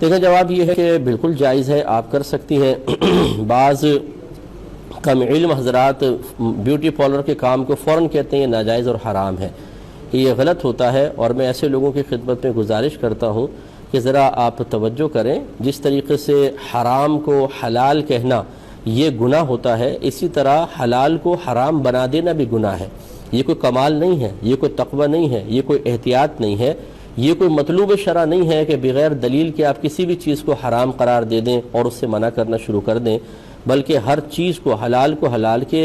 دیکھیں جواب یہ ہے کہ بالکل جائز ہے، آپ کر سکتی ہیں۔ بعض کم علم حضرات بیوٹی پارلر کے کام کو فوراً کہتے ہیں یہ ناجائز اور حرام ہے، یہ غلط ہوتا ہے، اور میں ایسے لوگوں کی خدمت میں گزارش کرتا ہوں کہ ذرا آپ توجہ کریں۔ جس طریقے سے حرام کو حلال کہنا یہ گناہ ہوتا ہے، اسی طرح حلال کو حرام بنا دینا بھی گناہ ہے۔ یہ کوئی کمال نہیں ہے، یہ کوئی تقوی نہیں ہے، یہ کوئی احتیاط نہیں ہے، یہ کوئی مطلوب شرع نہیں ہے کہ بغیر دلیل کے آپ کسی بھی چیز کو حرام قرار دے دیں اور اس سے منع کرنا شروع کر دیں، بلکہ ہر چیز کو حلال کے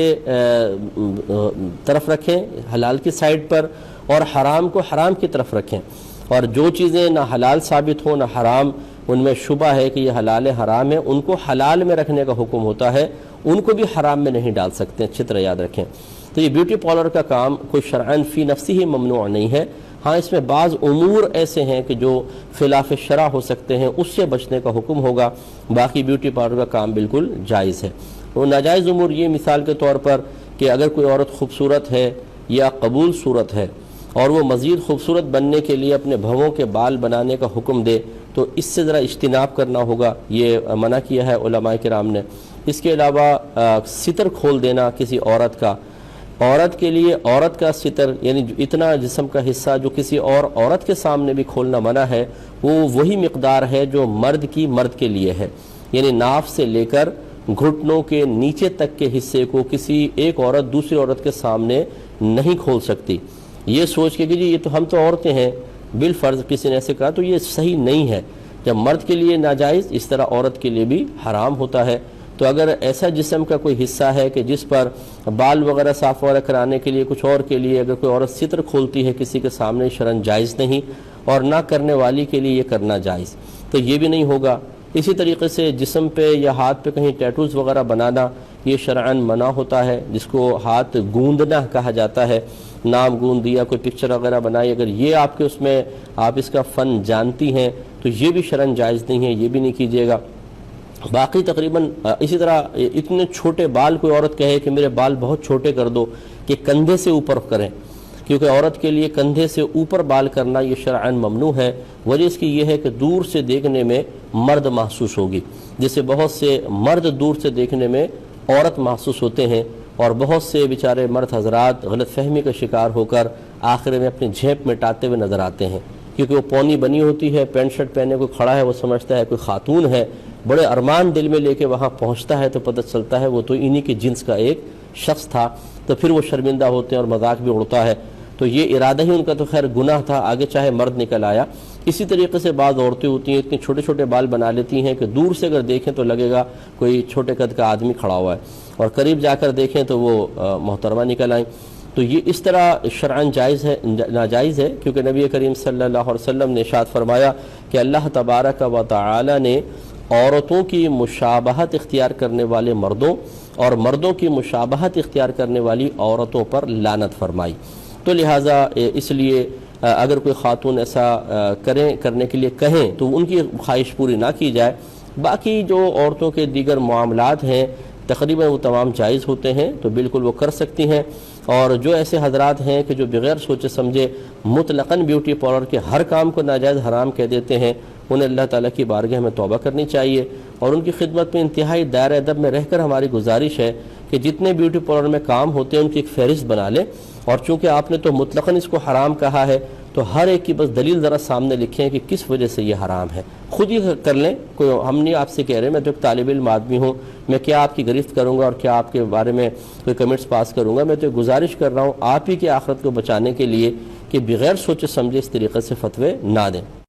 طرف رکھیں، حلال کی سائڈ پر، اور حرام کو حرام کی طرف رکھیں۔ اور جو چیزیں نہ حلال ثابت ہوں نہ حرام، ان میں شبہ ہے کہ یہ حلال حرام ہے، ان کو حلال میں رکھنے کا حکم ہوتا ہے، ان کو بھی حرام میں نہیں ڈال سکتے، اچھی طرح یاد رکھیں۔ تو یہ بیوٹی پارلر کا کام کوئی شرعاً فی نفسی ہی ممنوع نہیں ہے، ہاں اس میں بعض امور ایسے ہیں کہ جو خلاف شرع ہو سکتے ہیں، اس سے بچنے کا حکم ہوگا، باقی بیوٹی پارلر کا کام بالکل جائز ہے۔ وہ ناجائز امور یہ مثال کے طور پر کہ اگر کوئی عورت خوبصورت ہے یا قبول صورت ہے اور وہ مزید خوبصورت بننے کے لیے اپنے بھووں کے بال بنانے کا حکم دے تو اس سے ذرا اجتناب کرنا ہوگا، یہ منع کیا ہے علماء کرام نے۔ اس کے علاوہ ستر کھول دینا کسی عورت کا، عورت کے لیے عورت کا ستر یعنی اتنا جسم کا حصہ جو کسی اور عورت کے سامنے بھی کھولنا منع ہے، وہ وہی مقدار ہے جو مرد کے لیے ہے، یعنی ناف سے لے کر گھٹنوں کے نیچے تک کے حصے کو کسی ایک عورت دوسری عورت کے سامنے نہیں کھول سکتی۔ یہ سوچ کے کہ جی یہ تو ہم تو عورتیں ہیں بالفرض کسی نے ایسے کہا، تو یہ صحیح نہیں ہے۔ جب مرد کے لیے ناجائز، اس طرح عورت کے لیے بھی حرام ہوتا ہے۔ تو اگر ایسا جسم کا کوئی حصہ ہے کہ جس پر بال وغیرہ صاف وغیرہ کرانے کے لیے کچھ اور کے لیے اگر کوئی عورت ستر کھولتی ہے کسی کے سامنے، شرعاً جائز نہیں، اور نہ کرنے والی کے لیے یہ کرنا جائز، تو یہ بھی نہیں ہوگا۔ اسی طریقے سے جسم پہ یا ہاتھ پہ کہیں ٹیٹوز وغیرہ بنانا یہ شرعاً منع ہوتا ہے، جس کو ہاتھ گوندنا کہا جاتا ہے، نام گوند دیا، کوئی پکچر وغیرہ بنائی، اگر یہ آپ کے اس میں آپ اس کا فن جانتی ہیں تو یہ بھی شرعاً جائز نہیں ہے، یہ بھی نہیں کیجیے گا۔ باقی تقریباً اسی طرح اتنے چھوٹے بال کوئی عورت کہے کہ میرے بال بہت چھوٹے کر دو، کہ کندھے سے اوپر کریں، کیونکہ عورت کے لیے کندھے سے اوپر بال کرنا یہ شرعاً ممنوع ہے۔ وجہ اس کی یہ ہے کہ دور سے دیکھنے میں مرد محسوس ہوگی، جسے بہت سے مرد دور سے دیکھنے میں عورت محسوس ہوتے ہیں، اور بہت سے بیچارے مرد حضرات غلط فہمی کا شکار ہو کر آخر میں اپنی جھیپ مٹاتے ہوئے نظر آتے ہیں، کیونکہ وہ پونی بنی ہوتی ہے، پینٹ شرٹ پہنے کوئی کھڑا ہے، وہ سمجھتا ہے کوئی خاتون ہے، بڑے ارمان دل میں لے کے وہاں پہنچتا ہے تو پتہ چلتا ہے وہ تو انہی کے جنس کا ایک شخص تھا، تو پھر وہ شرمندہ ہوتے ہیں اور مذاق بھی اڑتا ہے۔ تو یہ ارادہ ہی ان کا تو خیر گناہ تھا، آگے چاہے مرد نکل آیا۔ اسی طریقے سے بعض عورتیں ہوتی ہیں اتنے چھوٹے چھوٹے بال بنا لیتی ہیں کہ دور سے اگر دیکھیں تو لگے گا کوئی چھوٹے قد کا آدمی کھڑا ہوا ہے، اور قریب جا کر دیکھیں تو وہ محترمہ نکل آئیں۔ تو یہ اس طرح شرعاً ناجائز ہے، کیونکہ نبی کریم صلی اللہ علیہ وسلم نے ارشاد فرمایا کہ اللہ تبارک و تعالی نے عورتوں کی مشابہت اختیار کرنے والے مردوں اور مردوں کی مشابہت اختیار کرنے والی عورتوں پر لعنت فرمائی۔ تو لہٰذا اس لیے اگر کوئی خاتون ایسا کرنے کے لیے کہیں تو ان کی خواہش پوری نہ کی جائے، باقی جو عورتوں کے دیگر معاملات ہیں تقریباً وہ تمام جائز ہوتے ہیں، تو بالکل وہ کر سکتی ہیں۔ اور جو ایسے حضرات ہیں کہ جو بغیر سوچے سمجھے مطلقاً بیوٹی پارلر کے ہر کام کو ناجائز حرام کہہ دیتے ہیں، انہیں اللہ تعالیٰ کی بارگاہ میں توبہ کرنی چاہیے، اور ان کی خدمت میں انتہائی دائرہ ادب میں رہ کر ہماری گزارش ہے کہ جتنے بیوٹی پارلر میں کام ہوتے ہیں ان کی ایک فہرست بنا لیں، اور چونکہ آپ نے تو مطلقاً اس کو حرام کہا ہے تو ہر ایک کی بس دلیل ذرا سامنے لکھیں کہ کس وجہ سے یہ حرام ہے، خود ہی کر لیں۔ کوئی ہم نہیں آپ سے کہہ رہے، میں تو ایک طالب علم آدمی ہوں، میں کیا آپ کی گرفت کروں گا اور کیا آپ کے بارے میں کوئی کمنٹس پاس کروں گا، میں تو گزارش کر رہا ہوں آپ ہی کی آخرت کو بچانے کے لیے کہ بغیر سوچے سمجھے اس طریقے سے فتوے نہ دیں۔